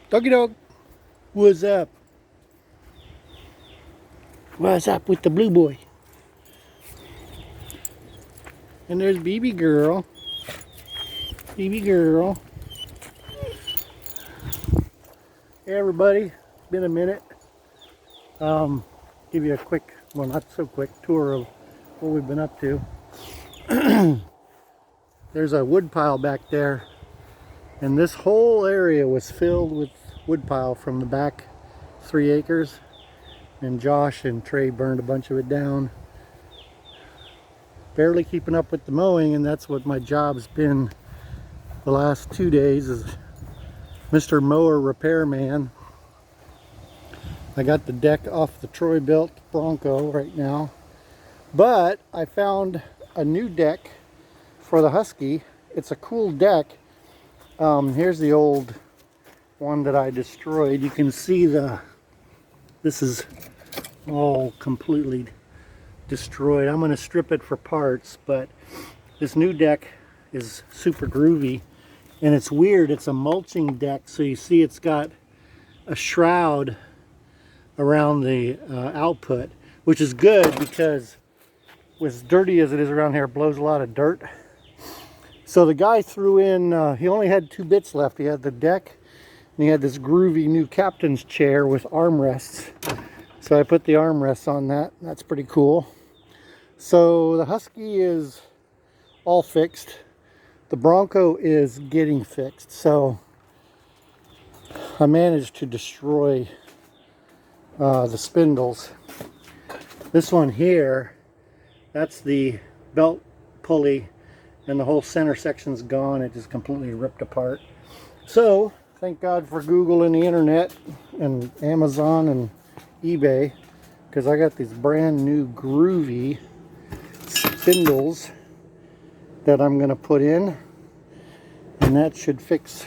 Doggy dog. What's up? What's up with the blue boy? And there's baby girl. Baby girl. Hey everybody, been a minute. Give you a quick, well not so quick, tour of what we've been up to. There's a wood pile back there, and this whole area was filled with wood pile from the back 3 acres, and Josh and Trey burned a bunch of it down. Barely keeping up with the mowing, and that's what my job's been the last 2 days, is Mr. Mower Repairman. I got the deck off the Troy built Bronco right now, but I found a new deck for the Husky. It's a cool deck. Here's the old one that I destroyed. You can see this is all completely destroyed. I'm going to strip it for parts, but this new deck is super groovy, and it's weird. It's a mulching deck, so you see it's got a shroud around the output, which is good because as dirty as it is around here, it blows a lot of dirt. So the guy threw in, he only had 2 bits left. He had the deck, and he had this groovy new captain's chair with armrests. So I put the armrests on that. That's pretty cool. So the Husky is all fixed. The Bronco is getting fixed. So I managed to destroy the spindles. This one here, that's the belt pulley, and the whole center section's gone. It just completely ripped apart. So thank God for Google and the internet and Amazon and eBay, because I got these brand new groovy spindles that I'm going to put in, and that should fix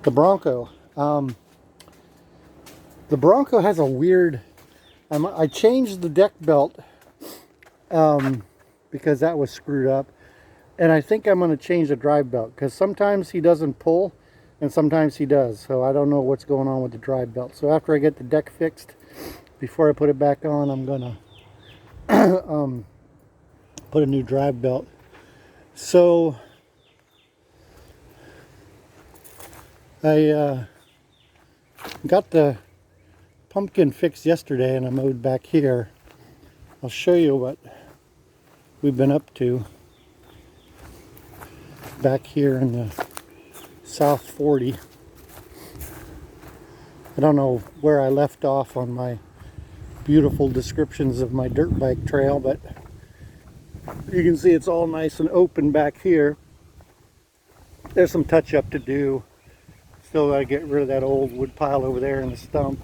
the Bronco. The Bronco has a weird, I changed the deck belt because that was screwed up. And I think I'm going to change the drive belt, because sometimes he doesn't pull and sometimes he does. So I don't know what's going on with the drive belt. So after I get the deck fixed, before I put it back on, I'm going to put a new drive belt. So I got the pumpkin fixed yesterday, and I mowed back here. I'll show you what we've been up to back here in the South 40. I don't know where I left off on my beautiful descriptions of my dirt bike trail, but you can see it's all nice and open back here. There's some touch up to do. Still gotta get rid of that old wood pile over there in the stump.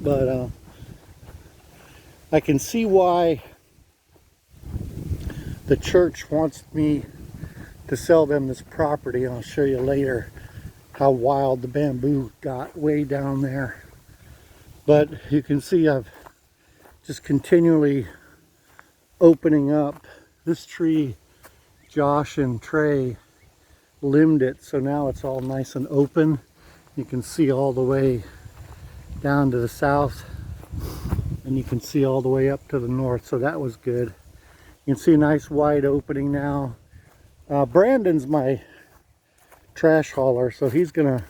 But I can see why the church wants me to sell them this property, and I'll show you later how wild the bamboo got way down there. But you can see I've just continually opening up this tree. Josh and Trey limbed it, so now it's all nice and open. You can see all the way down to the south, and you can see all the way up to the north, so that was good. You can see a nice wide opening now. Brandon's my trash hauler, so he's gonna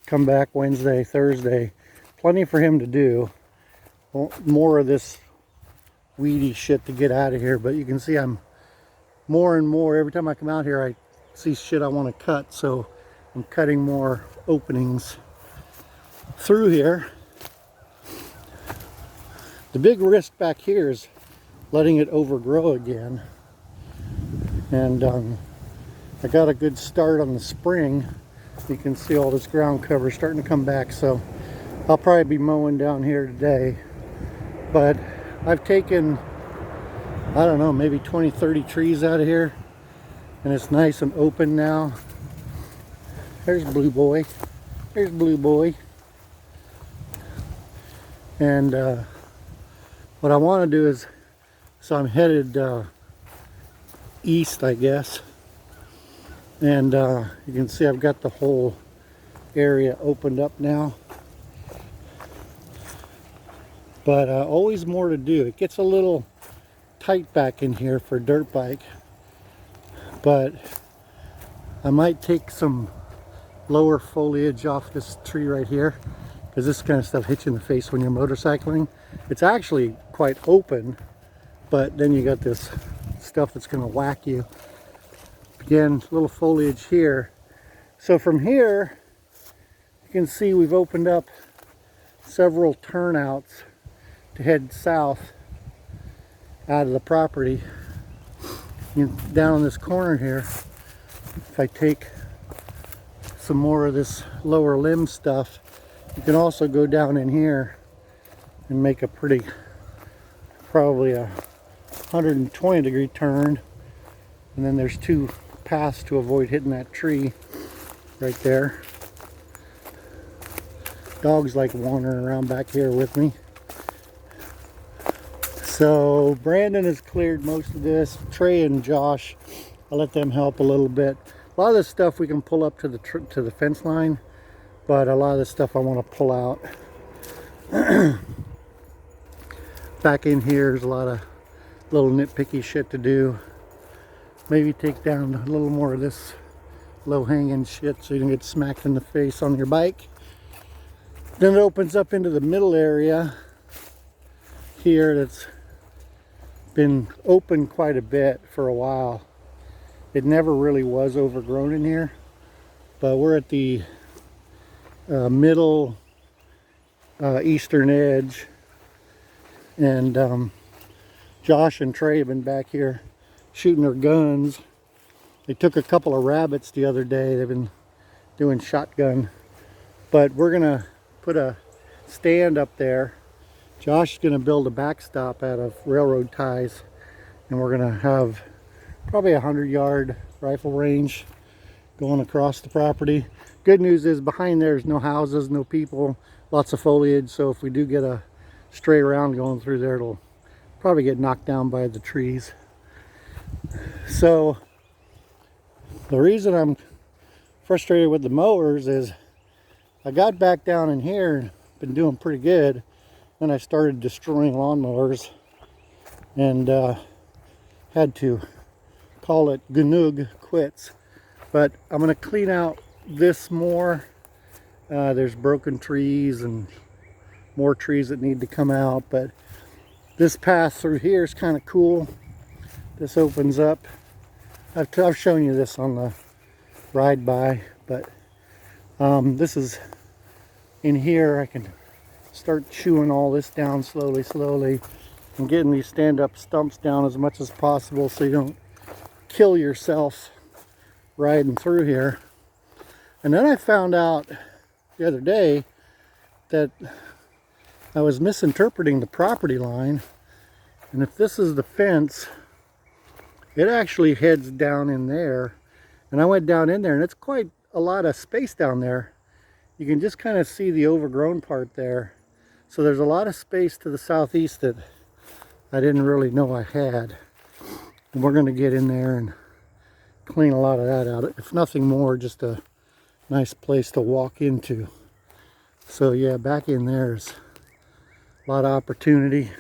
come back Wednesday, Thursday. Plenty for him to do. More of this weedy shit to get out of here, but you can see I'm more and more, every time I come out here I see shit I want to cut, so I'm cutting more openings through here. The big risk back here is letting it overgrow again, and I got a good start on the spring. You can see all this ground cover starting to come back, so I'll probably be mowing down here today. But I've taken, I don't know, maybe 20-30 trees out of here, and it's nice and open now. There's Blue Boy. There's Blue Boy. And what I want to do is, so I'm headed east, I guess. And you can see I've got the whole area opened up now. But always more to do. It gets a little tight back in here for a dirt bike. But I might take some lower foliage off this tree right here, because this kind of stuff hits you in the face when you're motorcycling. It's actually quite open, but then you got this stuff that's going to whack you. Again, little foliage here. So from here, you can see we've opened up several turnouts to head south out of the property. Down in this corner here, if I take some more of this lower limb stuff, you can also go down in here and make a probably a 120-degree turn. And then there's two paths to avoid hitting that tree right there. Dogs like wandering around back here with me. So Brandon has cleared most of this. Trey and Josh, I'll let them help a little bit. A lot of this stuff we can pull up to the fence line, but a lot of this stuff I want to pull out. Back in here, there's a lot of little nitpicky shit to do. Maybe take down a little more of this low-hanging shit so you don't get smacked in the face on your bike. Then it opens up into the middle area here that's been open quite a bit for a while. It never really was overgrown in here, but we're at the middle eastern edge, and Josh and Trey have been back here shooting their guns. They took a couple of rabbits the other day. They've been doing shotgun, but we're gonna put a stand up there. Josh is gonna build a backstop out of railroad ties, and we're gonna have probably a 100-yard rifle range going across the property. Good news is behind there's no houses, no people, lots of foliage, so if we do get a stray round going through there, it'll probably get knocked down by the trees. So the reason I'm frustrated with the mowers is I got back down in here and been doing pretty good, then I started destroying lawnmowers and had to call it Gnoog quits. But I'm going to clean out this more. There's broken trees and more trees that need to come out, but this path through here is kind of cool. This opens up. I've shown you this on the ride by, but this is in here. I can start chewing all this down slowly and getting these stand-up stumps down as much as possible so you don't kill yourself riding through here. And then I found out the other day that I was misinterpreting the property line, and if this is the fence, it actually heads down in there, and I went down in there and it's quite a lot of space down there. You can just kind of see the overgrown part there, so there's a lot of space to the southeast that I didn't really know I had. And we're going to get in there and clean a lot of that out. If nothing more, just a nice place to walk into. So yeah, back in there's a lot of opportunity.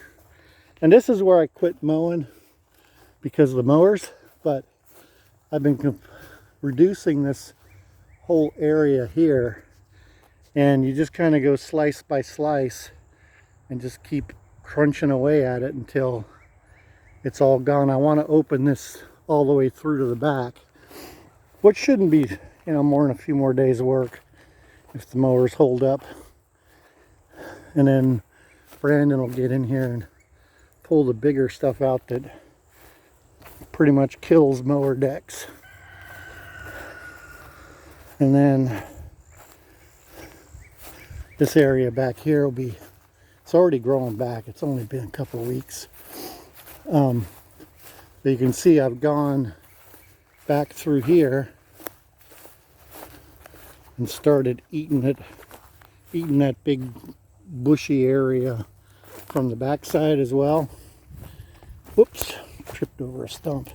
And this is where I quit mowing because of the mowers, but I've been reducing this whole area here, and you just kind of go slice by slice and just keep crunching away at it until it's all gone. I want to open this all the way through to the back, which shouldn't be, more than a few more days of work if the mowers hold up. And then Brandon will get in here and pull the bigger stuff out that pretty much kills mower decks. And then this area back here will be, it's already growing back. It's only been a couple of weeks. But you can see I've gone back through here and started eating that big bushy area from the backside as well. Whoops, tripped over a stump.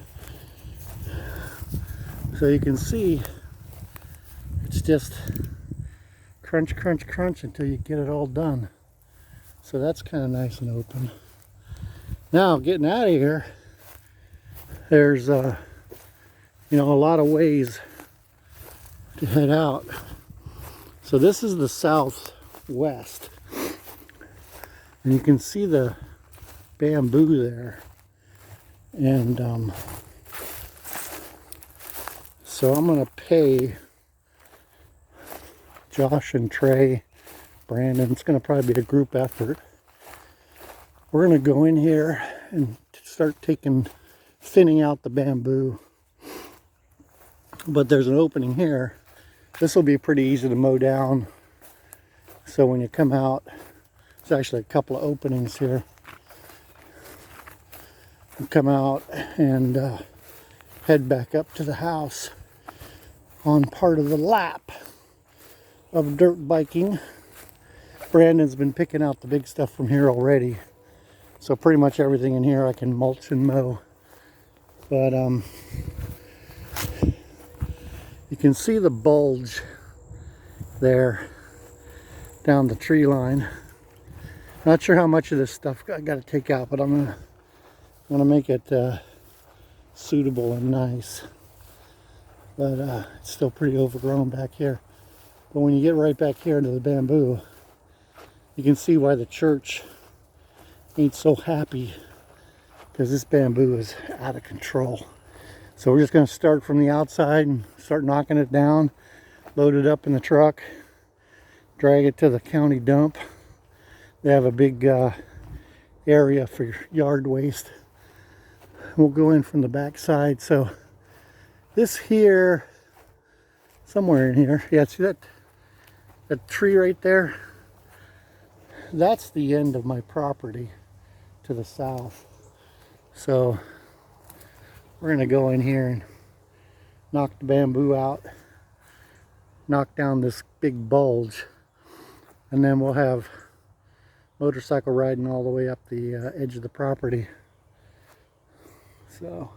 So you can see it's just crunch, crunch, crunch until you get it all done. So that's kind of nice and open. Now getting out of here, there's you know, a lot of ways to head out. So this is the southwest, and you can see the bamboo there. And so I'm gonna pay Josh and Trey, Brandon. It's gonna probably be a group effort. We're gonna go in here and start thinning out the bamboo. But there's an opening here. This will be pretty easy to mow down. So when you come out, there's actually a couple of openings here. You come out and head back up to the house on part of the lap of dirt biking. Brandon's been picking out the big stuff from here already. So pretty much everything in here I can mulch and mow. But you can see the bulge there down the tree line. Not sure how much of this stuff I got to take out, but I'm gonna make it suitable and nice. But it's still pretty overgrown back here. But when you get right back here into the bamboo, you can see why the church ain't so happy, because this bamboo is out of control. So we're just going to start from the outside and start knocking it down, load it up in the truck, drag it to the county dump. They have a big area for yard waste. We'll go in from the back side. So this here, somewhere in here, yeah, see that tree right there? That's the end of my property to the south. So we're going to go in here and knock the bamboo out, knock down this big bulge, and then we'll have motorcycle riding all the way up the edge of the property. So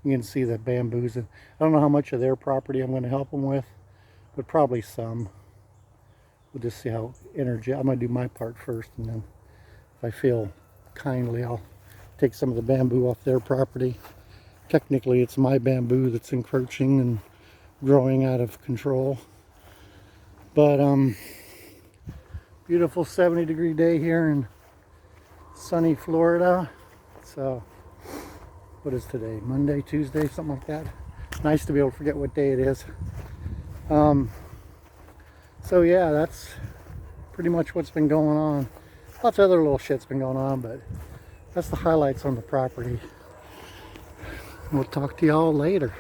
you can see the bamboos. And I don't know how much of their property I'm going to help them with, but probably some. We'll just see how energetic. I'm going to do my part first, and then if I feel kindly, I'll take some of the bamboo off their property. Technically, it's my bamboo that's encroaching and growing out of control. But beautiful 70-degree day here in sunny Florida. So what is today? Monday, Tuesday, something like that. Nice to be able to forget what day it is. So yeah, that's pretty much what's been going on. Lots of other little shit's been going on, but that's the highlights on the property. We'll talk to y'all later.